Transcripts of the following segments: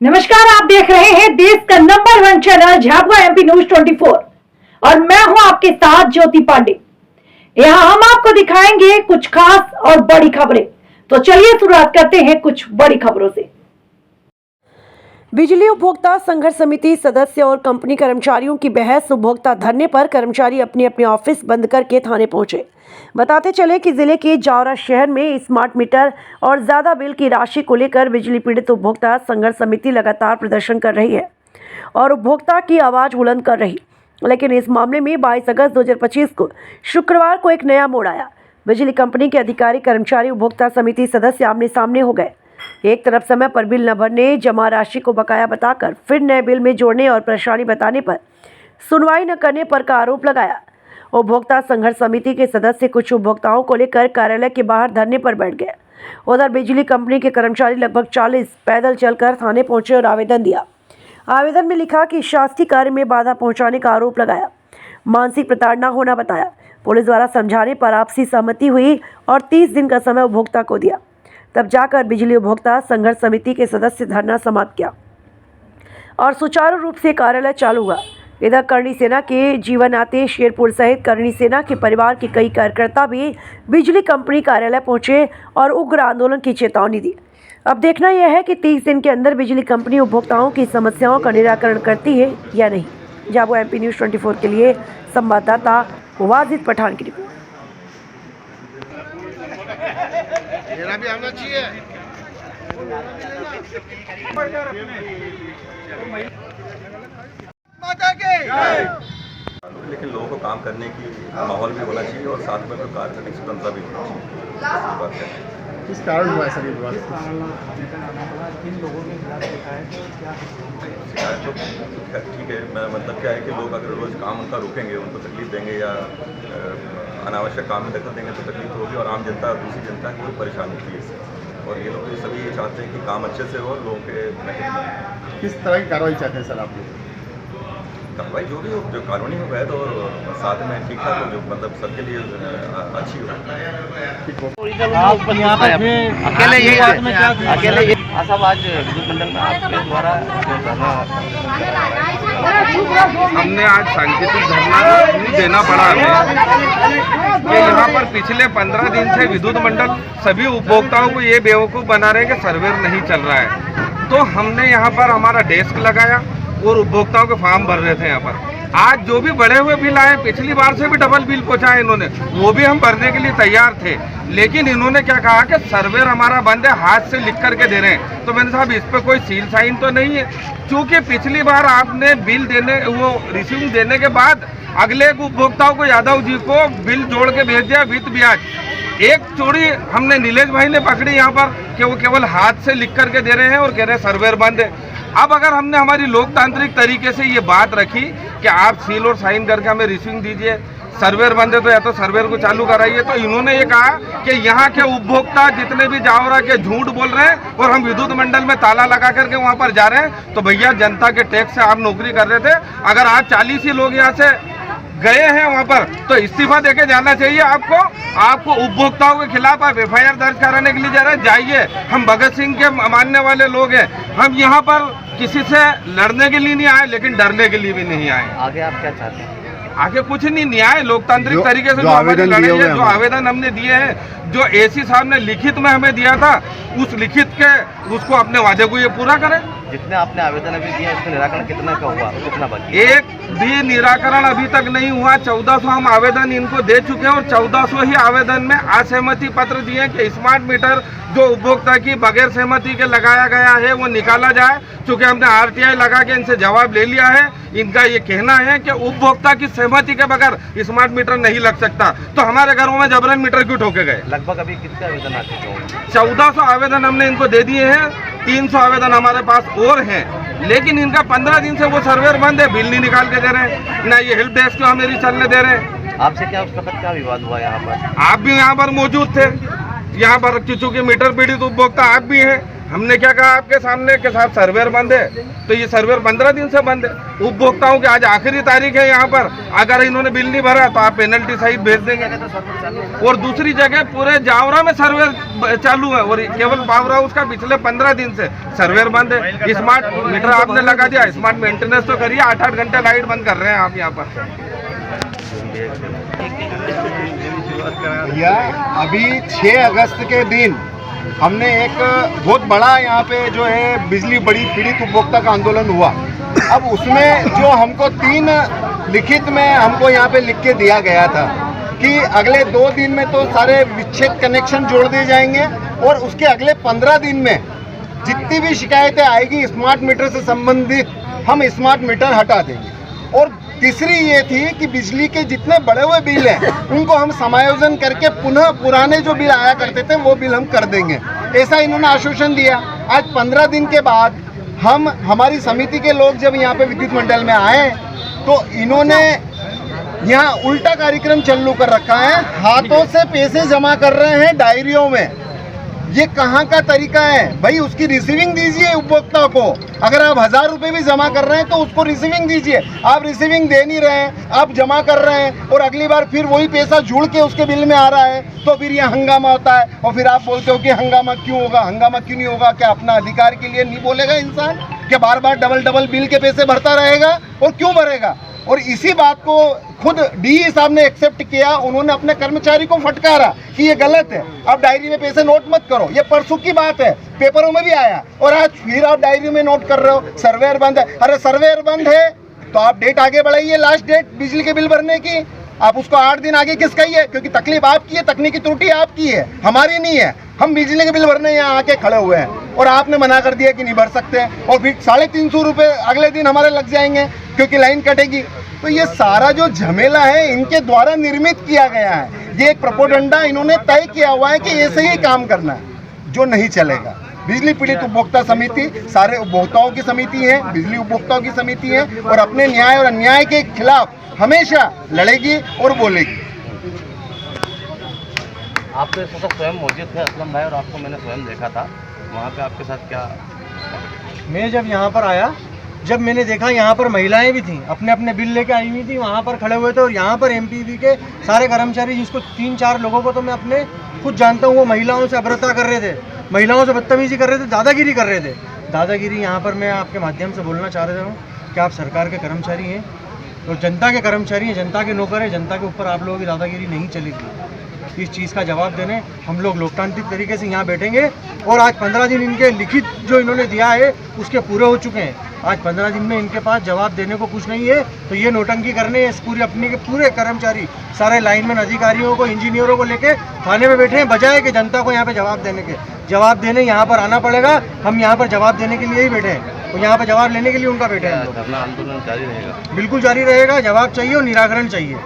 नमस्कार, आप देख रहे हैं देश का number 1 channel Jhabua MP news 24 और मैं हूं आपके साथ ज्योति पांडे। यहां हम आपको दिखाएंगे कुछ खास और बड़ी खबरें। तो चलिए शुरुआत करते हैं कुछ बड़ी खबरों से। बिजली उपभोक्ता संघर्ष समिति सदस्य और कंपनी कर्मचारियों की बहस। उपभोक्ता धरने पर कर्मचारी अपने अपने ऑफिस बंद करके थाने पहुंचे। बताते चले कि जिले के जावरा शहर में स्मार्ट मीटर और ज्यादा बिल की राशि को लेकर बिजली पीड़ित उपभोक्ता संघर्ष समिति लगातार प्रदर्शन कर रही है और उपभोक्ता की आवाज बुलंद कर रही। लेकिन इस मामले में 22 अगस्त 2025 को शुक्रवार को एक नया मोड़ आया। बिजली कंपनी के अधिकारी, कर्मचारी, उपभोक्ता समिति सदस्य आमने सामने हो गए। एक तरफ समय पर बिल न भरने, जमा राशि को बकाया बताकर फिर नए बिल में जोड़ने और परेशानी बताने पर सुनवाई न करने पर का आरोप लगाया। उपभोक्ता संघर्ष समिति के सदस्य कुछ उपभोक्ताओं को लेकर कार्यालय के बाहर धरने पर बैठ गए। उधर बिजली कंपनी के कर्मचारी लगभग 40 पैदल चलकर थाने पहुंचे और आवेदन दिया। आवेदन में लिखा कि शासकीय कार्य में बाधा पहुंचाने का आरोप लगाया, मानसिक प्रताड़ना होना बताया। पुलिस द्वारा समझाने पर आपसी सहमति हुई और 30 दिन का समय उपभोक्ता को दिया। तब जाकर बिजली उपभोक्ता संघर्ष समिति के सदस्य धरना समाप्त किया और सुचारू रूप से कार्यालय चालू हुआ। इधर करणी सेना के जीवन आते शेरपुर सहित करणी सेना के परिवार के कई कार्यकर्ता भी बिजली कंपनी कार्यालय पहुंचे और उग्र आंदोलन की चेतावनी दी। अब देखना यह है कि 30 दिन के अंदर बिजली कंपनी उपभोक्ताओं की समस्याओं का निराकरण करती है या नहीं। झाबुआ एमपी न्यूज 24 के लिए संवाददाता वाजिद पठान की रिपोर्ट। मेरा भी आना चाहिए। लेकिन लोगों को काम करने की माहौल भी होना चाहिए और साथ में कोई कार्य करने की स्वतंत्रता भी होनी चाहिए। किस कारण हुआ ऐसा विवाद? शिकायत तो ठीक है, मैं मतलब क्या है कि लोग अगर रोज़ काम उनका रुकेंगे, उनको तकलीफ देंगे या अनावश्यक काम में दखल देंगे तो तकलीफ होगी और आम जनता, दूसरी जनता को परेशानी होती है इससे। और ये लोग सभी ये चाहते हैं कि काम अच्छे से हो, लोगों के किस तरह की कार्रवाई चाहते हैं सर आप लोग? कार्रवाई जो भी हो, जो कानूनी हो वैध और साथ में ठीक ठाक हो, जो मतलब सबके लिए अच्छी हो। अकेले सब आज विद्युत मंडल में आपके द्वारा हमने आज सांकेतिक धरना देना पड़ा हमें कि यहाँ पर पिछले 15 दिन से विद्युत मंडल सभी उपभोक्ताओं को ये बेवकूफ़ बना रहे हैं कि सर्वर नहीं चल रहा है। तो हमने यहाँ पर हमारा डेस्क लगाया और उपभोक्ताओं के फॉर्म भर रहे थे। यहाँ पर आज जो भी बढ़े हुए बिल आए, पिछली बार से भी डबल बिल पहुँचाए इन्होंने, वो भी हम भरने के लिए तैयार थे। लेकिन इन्होंने क्या कहा कि सर्वर हमारा बंद है, हाथ से लिख करके दे रहे हैं। तो मैंने साहब इस पर कोई सील साइन तो नहीं है, क्योंकि पिछली बार आपने बिल देने वो रिसीव देने के बाद अगले उपभोक्ताओं को, यादव जी को बिल जोड़ के भेज दिया विद ब्याज। एक चोरी हमने नीलेश भाई ने पकड़ी यहाँ पर कि वो केवल हाथ से लिख करके दे रहे हैं और कह रहे हैं सर्वर बंद है। अब अगर हमने हमारी लोकतांत्रिक तरीके से ये बात रखी कि आप सील और साइन करके हमें रिसीविंग दीजिए, सर्वर बंद है तो या तो सर्वर को चालू कराइए, तो इन्होंने ये कहा कि यहाँ के उपभोक्ता जितने भी जावरा के झूठ बोल रहे हैं और हम विद्युत मंडल में ताला लगा करके वहाँ पर जा रहे हैं। तो भैया, जनता के टैक्स से आप नौकरी कर रहे थे, अगर आज 40 ही लोग यहाँ से गए हैं वहाँ पर तो इस्तीफा देके जाना चाहिए आपको उपभोक्ताओं के खिलाफ आप FIR दर्ज कराने के लिए जा रहे हैं, जाइए। हम भगत सिंह के मानने वाले लोग हैं, हम यहाँ पर किसी से लड़ने के लिए नहीं आए, लेकिन डरने के लिए भी नहीं आए। आगे आप क्या चाहते हैं? आगे कुछ नहीं, न्याय लोकतांत्रिक तरीके से जो आवेदन हमने दिए हैं, जो AC साहब ने लिखित में हमें दिया था, उस लिखित के उसको अपने वादे को ये पूरा करें। जितने आपने आवेदन अभी दिए इसका निराकरण कितना का हुआ, कितना बाकी? एक भी निराकरण अभी तक नहीं हुआ। 1400 हम आवेदन इनको दे चुके हैं और 1400 ही आवेदन में असहमति पत्र दिए कि स्मार्ट मीटर जो उपभोक्ता की बगैर सहमति के लगाया गया है वो निकाला जाए। चूँकि हमने RTI लगा के इनसे जवाब ले लिया है, इनका ये कहना है कि उपभोक्ता की सहमति के बगैर स्मार्ट मीटर नहीं लग सकता। तो हमारे घरों में जबरन मीटर क्यों ठोके गए? लगभग अभी कितने आवेदन आ चुके होंगे? 1400 आवेदन हमने इनको दे दिए हैं, 300 आवेदन हमारे पास और हैं। लेकिन इनका 15 दिन से वो सर्वर बंद है, बिल नहीं निकाल के दे रहे हैं, ना ये हेल्प डेस्क को मेरी चलने दे रहे हैं। आपसे क्या उस वक्त क्या विवाद हुआ यहाँ पर? आप भी यहाँ पर मौजूद थे, यहाँ पर चूँकि मीटर पीड़ित उपभोक्ता आप भी हैं, हमने क्या कहा आपके सामने कि साहब सर्वर बंद है, तो ये सर्वर 15 दिन से बंद है। उपभोक्ताओं की आज आखिरी तारीख है यहाँ पर, अगर इन्होंने बिल नहीं भरा तो आप पेनल्टी सहित भेज देंगे। और दूसरी जगह पूरे जावरा में सर्वर चालू है और केवल पावर हाउस का पिछले 15 दिन से सर्वर बंद है। स्मार्ट मीटर आपने लगा दिया, स्मार्ट मेंटेनेंस तो करिए, 8-8 घंटे लाइट बंद कर रहे हैं आप यहाँ पर। भैया अभी 6 अगस्त के दिन हमने एक बहुत बड़ा यहाँ पे जो है बिजली बड़ी पीड़ित उपभोक्ता का आंदोलन हुआ। अब उसमें जो हमको 3 लिखित में हमको यहाँ पे लिख के दिया गया था कि अगले 2 दिन में तो सारे विच्छेद कनेक्शन जोड़ दिए जाएंगे और उसके अगले 15 दिन में जितनी भी शिकायतें आएगी स्मार्ट मीटर से संबंधित हम स्मार्ट मीटर हटा देंगे। और तीसरी ये थी कि बिजली के जितने बड़े हुए बिल हैं उनको हम समायोजन करके पुनः पुराने जो बिल आया करते थे वो बिल हम कर देंगे, ऐसा इन्होंने आश्वासन दिया। आज 15 दिन के बाद हमारी समिति के लोग जब यहाँ पे विद्युत मंडल में आए तो इन्होंने यहाँ उल्टा कार्यक्रम चालू कर रखा है, हाथों से पैसे जमा कर रहे हैं डायरियों में। ये कहाँ का तरीका है भाई? उसकी रिसीविंग दीजिए उपभोक्ता को। अगर आप 1000 रुपये भी जमा कर रहे हैं तो उसको रिसीविंग दीजिए। आप रिसीविंग दे नहीं रहे हैं, आप जमा कर रहे हैं और अगली बार फिर वही पैसा जुड़ के उसके बिल में आ रहा है, तो फिर ये हंगामा होता है। और फिर आप बोलते हो कि हंगामा क्यों होगा, हंगामा क्यों नहीं होगा? क्या अपना अधिकार के लिए नहीं बोलेगा इंसान? क्या बार बार डबल बिल के पैसे भरता रहेगा? और क्यों भरेगा? और इसी बात को खुद डीई साहब ने एक्सेप्ट किया, उन्होंने अपने कर्मचारी को फटकारा कि ये गलत है, आप डायरी में पैसे नोट मत करो। ये परसों की बात है, पेपरों में भी आया, और आज फिर आप डायरी में नोट कर रहे हो सर्वेयर बंद है। अरे सर्वेयर बंद है तो आप डेट आगे बढ़ाइए, लास्ट डेट बिजली के बिल भरने की। आप उसको 8 दिन आगे किसका ही है? क्योंकि तकलीफ आपकी है, तकनीकी त्रुटि आपकी है, हमारी नहीं है। हम बिजली के बिल भरने यहाँ आके खड़े हुए हैं और आपने मना कर दिया कि नहीं भर सकते, और फिर 350 रुपये अगले दिन हमारे लग जाएंगे क्योंकि लाइन कटेगी। तो ये सारा जो झमेला है इनके द्वारा निर्मित किया गया है। ये एक प्रोपोगंडा इन्होंने तय किया हुआ है कि ऐसे ही काम करना है, जो नहीं चलेगा। बिजली पीड़ित उपभोक्ता समिति सारे उपभोक्ताओं की समिति है, बिजली उपभोक्ताओं की समिति है, और अपने न्याय और अन्याय के खिलाफ हमेशा लड़ेगी और बोलेगी। आप तो इस वक्त स्वयं मौजूद थे असलम भाई, और आपको मैंने स्वयं देखा था वहाँ पे। आपके साथ क्या? मैं जब यहाँ पर आया, जब मैंने देखा यहाँ पर महिलाएं भी थीं, अपने अपने बिल लेके आई हुई थी, वहाँ पर खड़े हुए थे। और यहाँ पर एमपीवी के सारे कर्मचारी, जिसको 3-4 लोगों को तो मैं अपने खुद जानता हूँ, वो महिलाओं से अभद्रता कर रहे थे, महिलाओं से बदतमीजी कर रहे थे, दादागिरी कर रहे थे। दादागिरी यहाँ पर मैं आपके माध्यम से बोलना चाह रहा हूँ कि आप सरकार के कर्मचारी हैं और जनता के कर्मचारी हैं, जनता के नौकर हैं। जनता के ऊपर आप लोगों की दादागिरी नहीं चलेगी। इस चीज़ का जवाब देने हम लोग लोकतांत्रिक तरीके से यहाँ बैठेंगे। और आज 15 दिन इनके लिखित जो इन्होंने दिया है उसके पूरे हो चुके हैं। आज 15 दिन में इनके पास जवाब देने को कुछ नहीं है, तो ये नोटंकी करने इस पूरे अपने के पूरे कर्मचारी, सारे लाइनमैन अधिकारियों को, इंजीनियरों को लेके थाने में बैठे हैं, बजाय कि जनता को यहाँ पे जवाब देने के। जवाब देने यहाँ पर आना पड़ेगा। हम यहाँ पर जवाब देने के लिए ही बैठे हैं और यहाँ पर जवाब लेने के लिए उनका बैठे हैं। धरना आंदोलन जारी रहेगा? बिल्कुल जारी रहेगा। जवाब चाहिए और निराकरण चाहिए।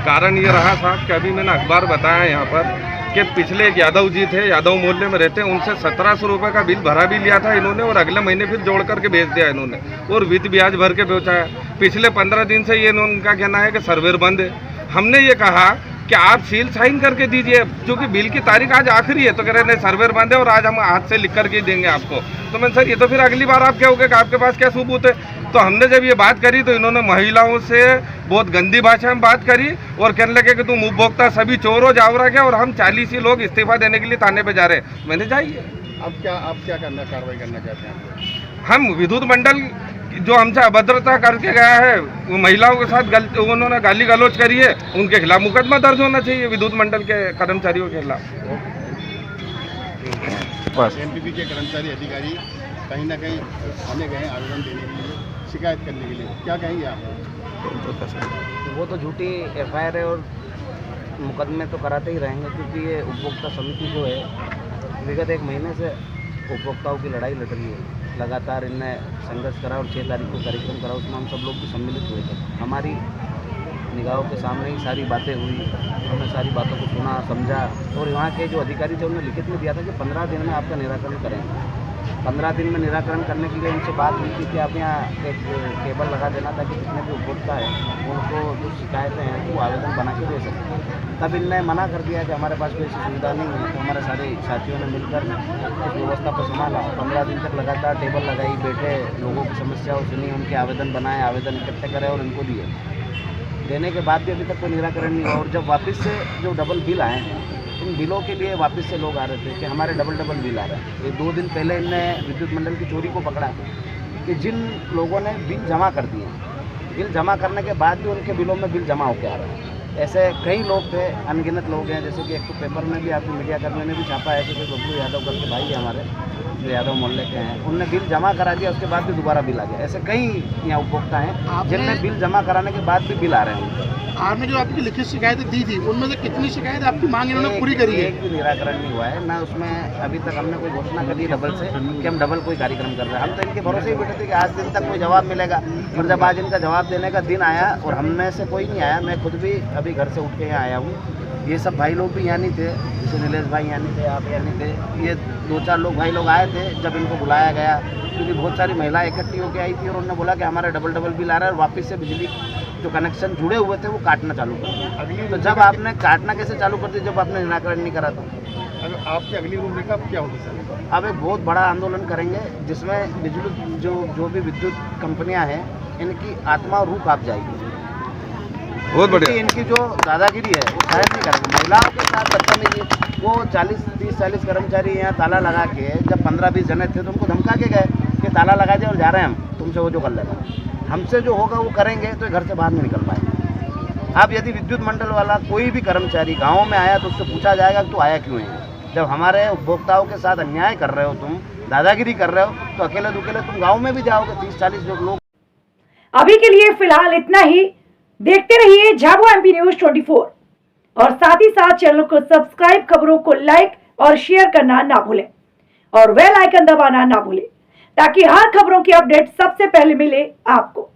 कारण ये रहा साहब कि अभी मैंने अखबार बताया यहाँ पर कि पिछले एक यादव जी थे, यादव मोहल्ले में रहते हैं, उनसे 1700 रुपये का बिल भरा भी लिया था इन्होंने, और अगले महीने फिर जोड़ करके भेज दिया इन्होंने, और विद ब्याज भर के पहुँचाया। पिछले 15 दिन से ये उनका कहना है कि सर्वर बंद है। हमने ये कहा कि आप सील साइन करके दीजिए, क्योंकि बिल की तारीख आज आखिरी है। तो कह रहे नहीं सर्वर बंद है और आज हम हाथ से लिख करके देंगे आपको। तो मैं सर ये तो फिर अगली बार आप क्या होगा कि आपके पास क्या सबूत है? तो हमने जब ये बात करी तो इन्होंने महिलाओं से बहुत गंदी भाषा में बात करी और कहने लगे कि तुम उपभोक्ता सभी चोर हो, जावरा क्या, और हम 40 ही लोग इस्तीफा देने के लिए थाने पे जा रहे हैं। मैंने जाइए, अब क्या करना, कार्रवाई करना चाहते हैं? हम विद्युत मंडल जो हमसे अभद्रता करके गया है, वो महिलाओं के साथ उन्होंने गाली गलौज करी है, उनके खिलाफ मुकदमा दर्ज होना चाहिए विद्युत मंडल के कर्मचारियों के खिलाफ। बस एमपीपी के कर्मचारी अधिकारी कहीं ना कहीं थाने गए आवेदन देने के लिए, शिकायत करने के लिए, क्या कहेंगे आप? वो तो झूठी एफआईआर है और मुकदमे तो कराते ही रहेंगे, क्योंकि ये उपभोक्ता समिति जो है विगत 1 महीने से उपभोक्ताओं की लड़ाई लड़ रही है। लगातार इनने संघर्ष करा और 6 तारीख को कार्यक्रम करा, उसमें हम सब लोग भी सम्मिलित हुए थे। हमारी निगाहों के सामने ही सारी बातें हुई, हमने सारी बातों को सुना, समझा, और यहाँ के जो अधिकारी थे उन्होंने लिखित में दिया था कि 15 दिन में आपका निराकरण करेंगे। 15 दिन में निराकरण करने के लिए उनसे बात हुई थी कि आप यहाँ एक टेबल लगा देना ताकि जितने भी उपभोक्ता है उनको जो शिकायतें हैं वो आवेदन बना के दे सकें। तब इनने मना कर दिया कि हमारे पास कोई ऐसी सुविधा नहीं है। तो हमारे सारे साथियों ने मिलकर इस व्यवस्था को संभाला। 15 दिन तक लगातार टेबल लगाई, बैठे, लोगों की समस्याओं सुनी, उनके आवेदन बनाए, आवेदन इकट्ठे करे और इनको दिए। देने के बाद भी अभी तक कोई निराकरण नहीं हुआ। और जब वापस से जो डबल बिल आए, इन बिलों के लिए वापस से लोग आ रहे थे कि हमारे डबल बिल आ रहे हैं। ये 2 दिन पहले इनने विद्युत मंडल की चोरी को पकड़ा कि जिन लोगों ने बिल जमा कर दिए, बिल जमा करने के बाद भी उनके बिलों में बिल जमा होकर आ रहे हैं। ऐसे कई लोग थे, अनगिनत लोग हैं। जैसे कि एक तो पेपर में भी, आपकी मीडिया कर्मियों ने भी छापा है कि बब्बू यादव करके भाई है हमारे, जो यादव मोहल्ले के हैं, उनने बिल जमा करा दिया, उसके बाद भी दोबारा बिल आ गया। ऐसे कई यहाँ उपभोक्ता हैं जिनमें बिल जमा कराने के बाद भी बिल आ रहे हैं उनको। आपने जो आपकी लिखित शिकायतें दी थी उनमें से कितनी शिकायत आपकी मांग इन्होंने पूरी करी है? एक भी निराकरण नहीं हुआ है ना। उसमें अभी तक हमने कोई घोषणा करी डबल से कि हम डबल कोई कार्यक्रम कर रहे हैं। हम तो इनके भरोसे ही बैठे थे कि आज दिन तक कोई जवाब मिलेगा। और जब आज इनका जवाब देने का दिन आया और हम में से कोई नहीं आया, मैं खुद भी अभी घर से उठ के यहाँ आया हूँ, ये सब भाई लोग भी यहाँ नहीं थे, जैसे नीलेश भाई यहाँ नहीं थे, आप यहाँ नहीं थे, ये 2-4 लोग भाई लोग आए थे जब इनको बुलाया गया, क्योंकि बहुत सारी महिलाएं इकट्ठी होकर आई थी और उन्होंने बोला कि हमारे डबल बिल आ रहा है। और वापस से बिजली जो कनेक्शन जुड़े हुए थे वो काटना चालू कर दिया। तो जब आपने काटना कैसे चालू कर दिया जब आपने निराकरण नहीं करा? तो अगर आपकी अगली भूमिका क्या होगी सर? अब एक बहुत बड़ा आंदोलन करेंगे जिसमें बिजली जो भी विद्युत कंपनियां हैं इनकी आत्मा और रूह कांप जाएगी। बहुत बढ़िया। इनकी जो दादागिरी है वो शायद नहीं करेंगे। महिलाओं के साथ बदतमीजी, वो 40 कर्मचारी यहाँ ताला लगा के जब 15-20 जने थे तो उनको धमका के गए कि ताला लगा दिया और जा रहे हैं हम, तुमसे वो जो कर लेना, हमसे जो होगा वो करेंगे तो घर से बाहर नहीं निकल पाएंगे। अब यदि विद्युत मंडल वाला कोई भी कर्मचारी गाँव में आया तो उससे पूछा जाएगा कि तू आया क्यों है? जब हमारे उपभोक्ताओं के साथ अन्याय कर रहे हो, तुम दादागिरी कर रहे हो, तो अकेले दुकेले तुम गाँव में भी जाओगे। 30-40 लोग। अभी के लिए फिलहाल इतना ही। देखते रहिए झाबुआ MP न्यूज़ 24 और साथ ही साथ चैनल को सब्सक्राइब, खबरों को लाइक और शेयर करना ना भूलें और बेल आइकन दबाना ना भूलें ताकि हर खबरों की अपडेट सबसे पहले मिले आपको।